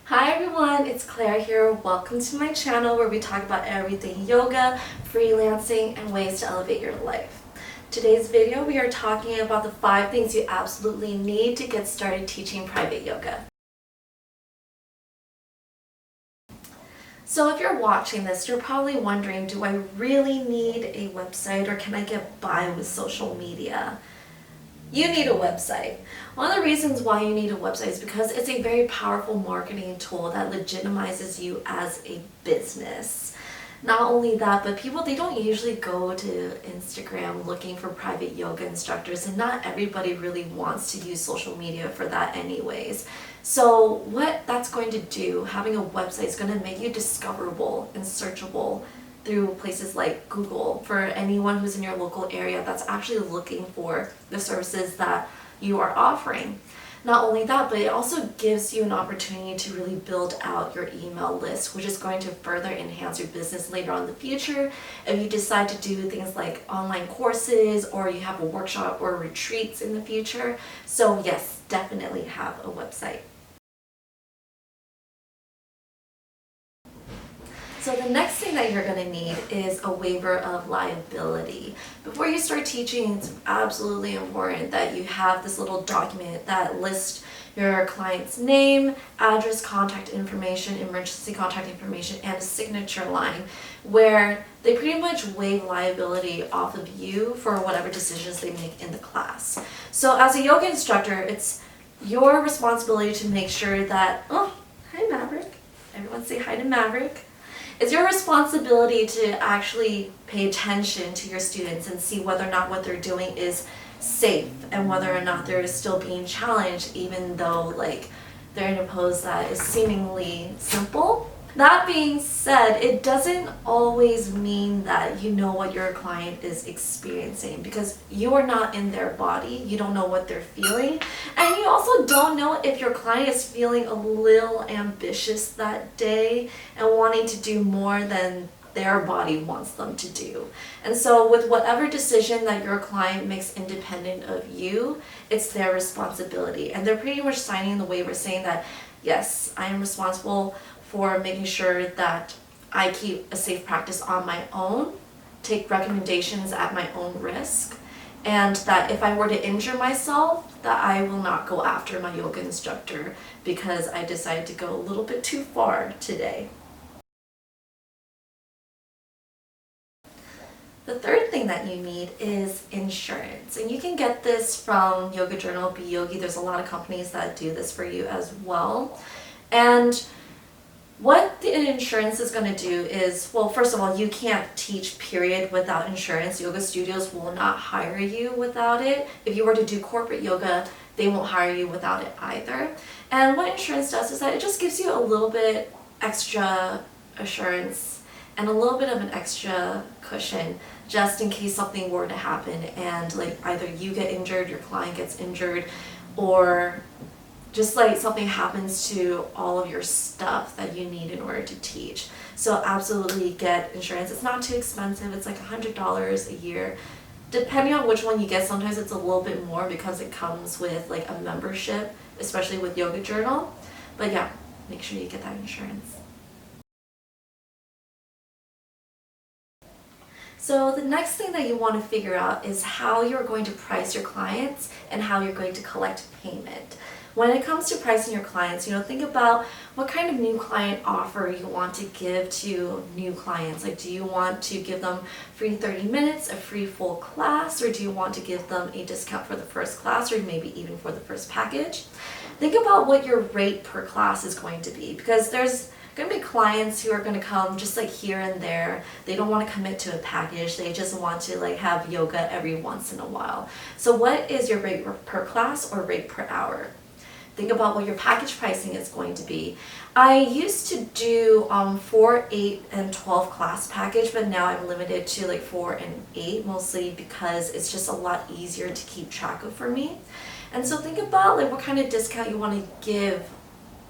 Hi everyone, it's Claire here. Welcome to my channel where we talk about everything yoga, freelancing, and ways to elevate your life. Today's video we are talking about the 5 things you absolutely need to get started teaching private yoga. So if you're watching this, you're probably wondering, do I really need a website or can I get by with social media? You need a website. One of the reasons why you need a website is because it's a very powerful marketing tool that legitimizes you as a business. Not only that, but people, they don't usually go to Instagram looking for private yoga instructors, and not everybody really wants to use social media for that anyways. So what that's going to do, having a website, is going to make you discoverable and searchable through places like Google for anyone who's in your local area that's actually looking for the services that you are offering. Not only that, but it also gives you an opportunity to really build out your email list, which is going to further enhance your business later on in the future if you decide to do things like online courses or you have a workshop or retreats in the future. So yes, definitely have a website. So the next thing that you're going to need is a waiver of liability. Before you start teaching, it's absolutely important that you have this little document that lists your client's name, address, contact information, emergency contact information, and a signature line where they pretty much waive liability off of you for whatever decisions they make in the class. So as a yoga instructor, it's your responsibility to make sure that, oh, hi Maverick. Everyone say hi to Maverick. It's your responsibility to actually pay attention to your students and see whether or not what they're doing is safe and whether or not they're still being challenged, even though they're in a pose that is seemingly simple. That being said, it doesn't always mean that you know what your client is experiencing because you are not in their body. You don't know what they're feeling. And you also don't know if your client is feeling a little ambitious that day and wanting to do more than their body wants them to do. And so with whatever decision that your client makes independent of you, it's their responsibility. And they're pretty much signing the waiver saying that, yes, I am responsible for making sure that I keep a safe practice on my own, take recommendations at my own risk, and that if I were to injure myself, that I will not go after my yoga instructor because I decided to go a little bit too far today. The third thing that you need is insurance, and you can get this from Yoga Journal, Be Yogi. There's a lot of companies that do this for you as well. And what the insurance is going to do is, well, first of all, you can't teach period without insurance. Yoga studios will not hire you without it. If you were to do corporate yoga, they won't hire you without it either. And what insurance does is that it just gives you a little bit extra assurance and a little bit of an extra cushion just in case something were to happen and either you get injured, your client gets injured, or just something happens to all of your stuff that you need in order to teach. So absolutely get insurance. It's not too expensive. It's like $100 a year. Depending on which one you get, sometimes it's a little bit more because it comes with a membership, especially with Yoga Journal. But yeah, make sure you get that insurance. So the next thing that you want to figure out is how you're going to price your clients and how you're going to collect payment. When it comes to pricing your clients, think about what kind of new client offer you want to give to new clients. Do you want to give them free 30 minutes, a free full class, or do you want to give them a discount for the first class or maybe even for the first package? Think about what your rate per class is going to be, because there's going to be clients who are going to come just here and there. They don't want to commit to a package. They just want to have yoga every once in a while. So what is your rate per class or rate per hour? Think about what your package pricing is going to be. I used to do 4, 8, and 12 class package, but now I'm limited to 4 and 8, mostly because it's just a lot easier to keep track of for me. And so think about what kind of discount you want to give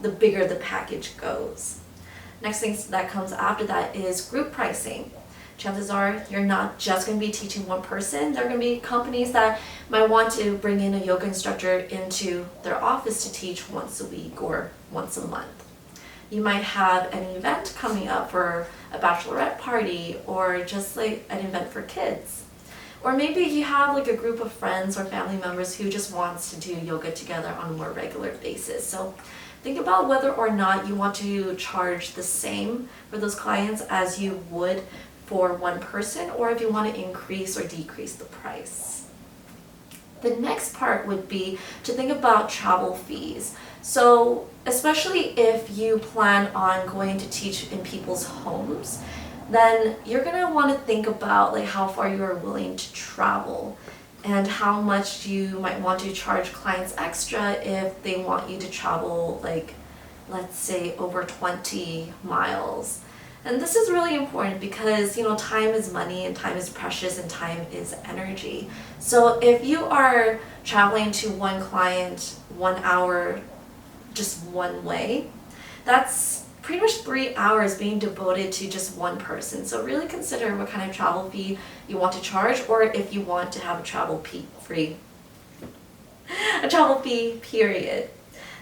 the bigger the package goes. Next thing that comes after that is group pricing. Chances are you're not just going to be teaching one person. There are going to be companies that might want to bring in a yoga instructor into their office to teach once a week or once a month. You might have an event coming up for a bachelorette party, or just like an event for kids. Or maybe you have like a group of friends or family members who just wants to do yoga together on a more regular basis. So think about whether or not you want to charge the same for those clients as you would for one person, or if you want to increase or decrease the price. The next part would be to think about travel fees. So especially if you plan on going to teach in people's homes, then you're going to want to think about like how far you are willing to travel and how much you might want to charge clients extra if they want you to travel, like, let's say over 20 miles. And this is really important because, time is money and time is precious and time is energy. So if you are traveling to one client 1 hour just one way, that's pretty much 3 hours being devoted to just one person. So really consider what kind of travel fee you want to charge, or if you want to have a travel fee, period.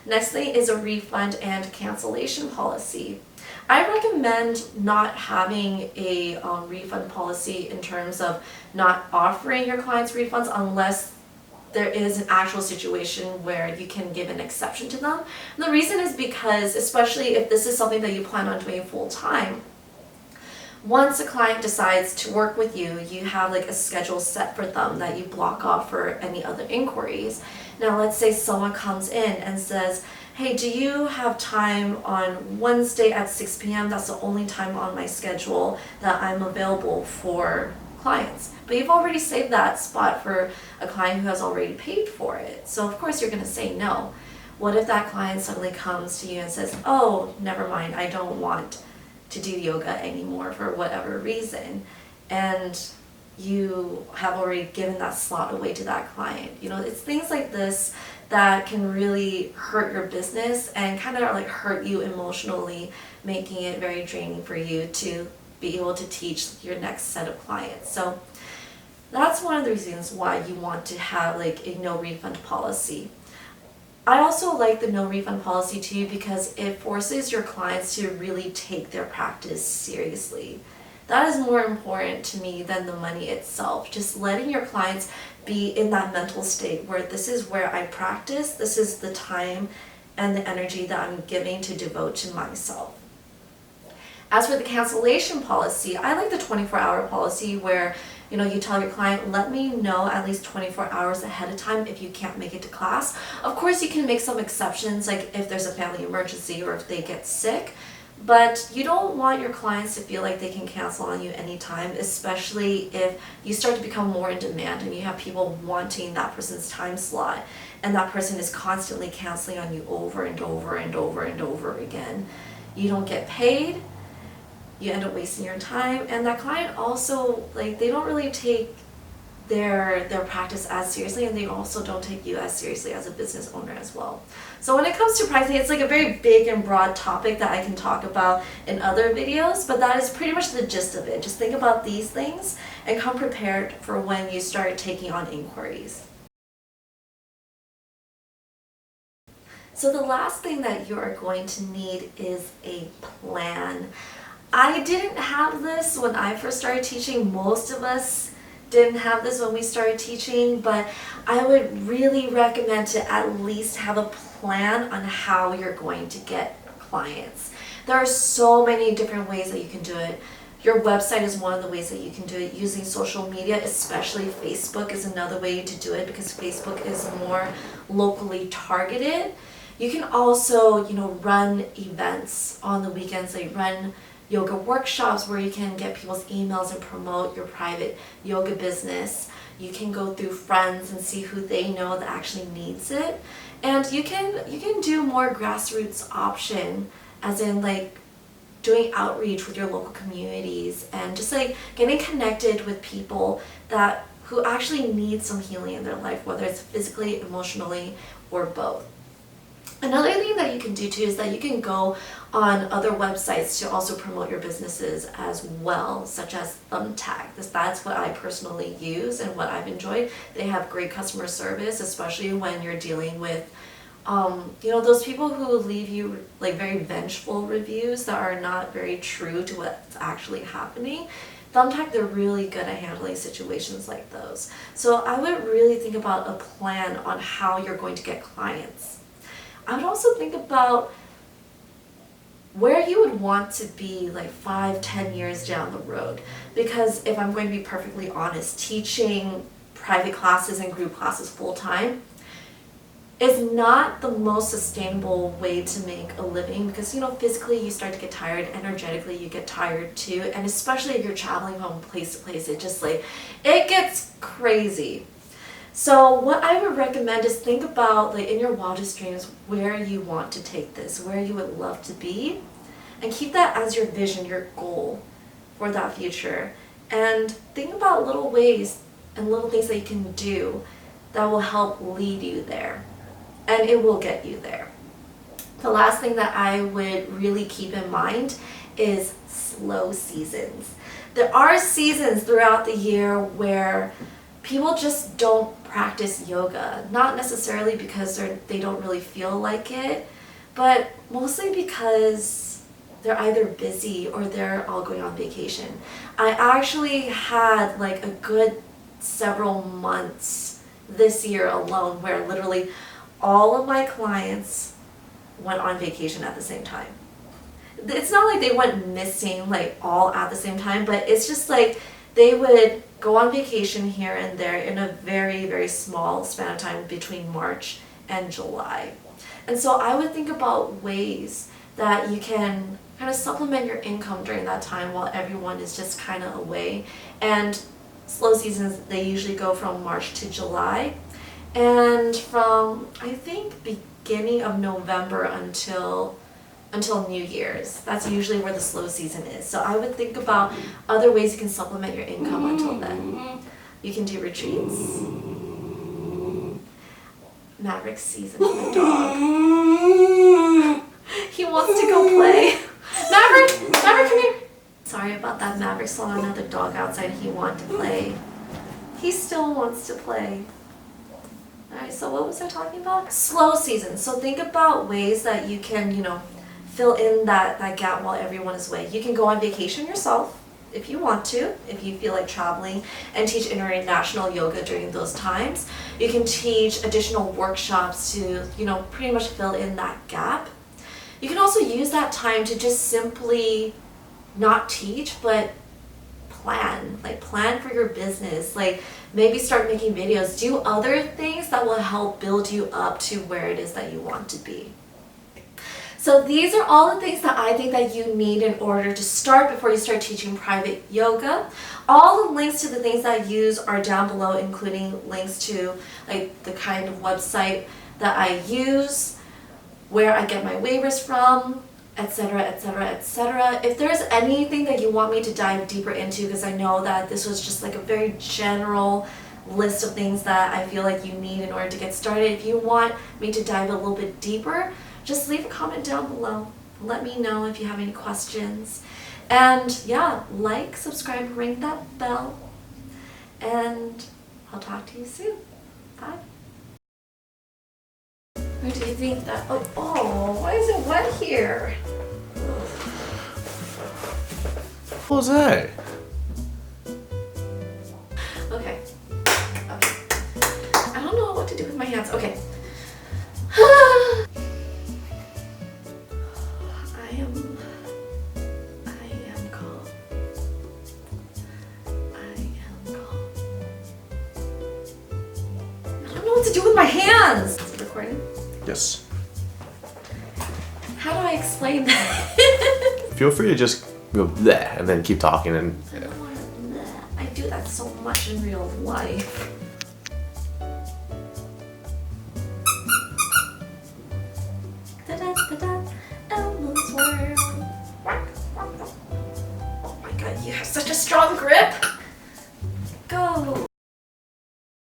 Next thing is a refund and cancellation policy. I recommend not having a refund policy in terms of not offering your clients refunds unless there is an actual situation where you can give an exception to them. And the reason is because, especially if this is something that you plan on doing full time, once a client decides to work with you, you have like a schedule set for them that you block off for any other inquiries. Now let's say someone comes in and says, hey, do you have time on Wednesday at 6 p.m.? That's the only time on my schedule that I'm available for clients. But you've already saved that spot for a client who has already paid for it. So of course you're going to say no. What if that client suddenly comes to you and says, oh, never mind, I don't want to do yoga anymore for whatever reason, and you have already given that slot away to that client? It's things like this that can really hurt your business and kind of like hurt you emotionally, making it very draining for you to be able to teach your next set of clients. So that's one of the reasons why you want to have like a no refund policy. I also like the no refund policy too because it forces your clients to really take their practice seriously. That is more important to me than the money itself. Just letting your clients be in that mental state where this is where I practice, this is the time and the energy that I'm giving to devote to myself. As for the cancellation policy, I like the 24-hour policy where you tell your client, let me know at least 24 hours ahead of time if you can't make it to class. Of course, you can make some exceptions, like if there's a family emergency or if they get sick, but you don't want your clients to feel like they can cancel on you anytime, especially if you start to become more in demand and you have people wanting that person's time slot and that person is constantly canceling on you over and over and over and over again. You don't get paid. You end up wasting your time, and that client also, like, they don't really take their practice as seriously, and they also don't take you as seriously as a business owner as well. So when it comes to pricing, it's like a very big and broad topic that I can talk about in other videos, but that is pretty much the gist of it. Just think about these things and come prepared for when you start taking on inquiries. So the last thing that you are going to need is a plan. I didn't have this when I first started teaching. Most of us didn't have this when we started teaching, but I would really recommend to at least have a plan on how you're going to get clients. There are so many different ways that you can do it. Your website is one of the ways that you can do it. Using social media, especially Facebook, is another way to do it because Facebook is more locally targeted. You can also, run events on the weekends. Like run yoga workshops where you can get people's emails and promote your private yoga business. You can go through friends and see who they know that actually needs it. And you can do more grassroots option, as in like doing outreach with your local communities and just like getting connected with people who actually need some healing in their life, whether it's physically, emotionally, or both. Another thing that you can do too is that you can go on other websites to also promote your businesses as well, such as Thumbtack. That's what I personally use and what I've enjoyed. They have great customer service, especially when you're dealing with Those people who leave you like very vengeful reviews that are not very true to what's actually happening, sometimes they're really good at handling situations like those. So I would really think about a plan on how you're going to get clients. I would also think about where you would want to be like 5-10 years down the road. Because if I'm going to be perfectly honest, teaching private classes and group classes full-time is not the most sustainable way to make a living, because physically you start to get tired, energetically you get tired too, and especially if you're traveling from place to place, it gets crazy. So what I would recommend is think about, like, in your wildest dreams, where you want to take this, where you would love to be, and keep that as your vision, your goal for that future. And think about little ways and little things that you can do that will help lead you there. And it will get you there. The last thing that I would really keep in mind is slow seasons. There are seasons throughout the year where people just don't practice yoga. Not necessarily because they don't really feel like it, but mostly because they're either busy or they're all going on vacation. I actually had like a good several months this year alone where literally all of my clients went on vacation at the same time. It's not like they went missing like all at the same time, but it's just like they would go on vacation here and there in a very, very small span of time between March and July. And so I would think about ways that you can kind of supplement your income during that time while everyone is just kind of away. And slow seasons, they usually go from March to July. And from, I think, beginning of November until New Year's. That's usually where the slow season is. So I would think about other ways you can supplement your income until then. You can do retreats. Maverick sees another dog. He wants to go play. Maverick, come here. Sorry about that. Maverick saw another dog outside and he wanted to play. He still wants to play. Alright, so what was I talking about? Slow season. So think about ways that you can, fill in that gap while everyone is away. You can go on vacation yourself if you want to, if you feel like traveling, and teach international yoga during those times. You can teach additional workshops to, pretty much fill in that gap. You can also use that time to just simply not teach, but plan for your business. Like maybe start making videos, do other things that will help build you up to where it is that you want to be. So these are all the things that I think that you need in order to start before you start teaching private yoga. All the links to the things that I use are down below, including links to like the kind of website that I use, where I get my waivers from, etc., etc., etc. If there's anything that you want me to dive deeper into, because I know that this was just like a very general list of things that I feel like you need in order to get started. If you want me to dive a little bit deeper, just leave a comment down below. Let me know if you have any questions. And yeah, like, subscribe, ring that bell, and I'll talk to you soon. Bye. Or do you think that, oh, why is it wet here? What was that? Okay. I don't know what to do with my hands. Okay. I am calm. I don't know what to do with my hands. Is it recording? Yes. How do I explain that? Feel free to just go bleh and then keep talking and. I don't want to. I do that so much in real life. Da-da-da-da, Elmo's world. Oh my god, you have such a strong grip!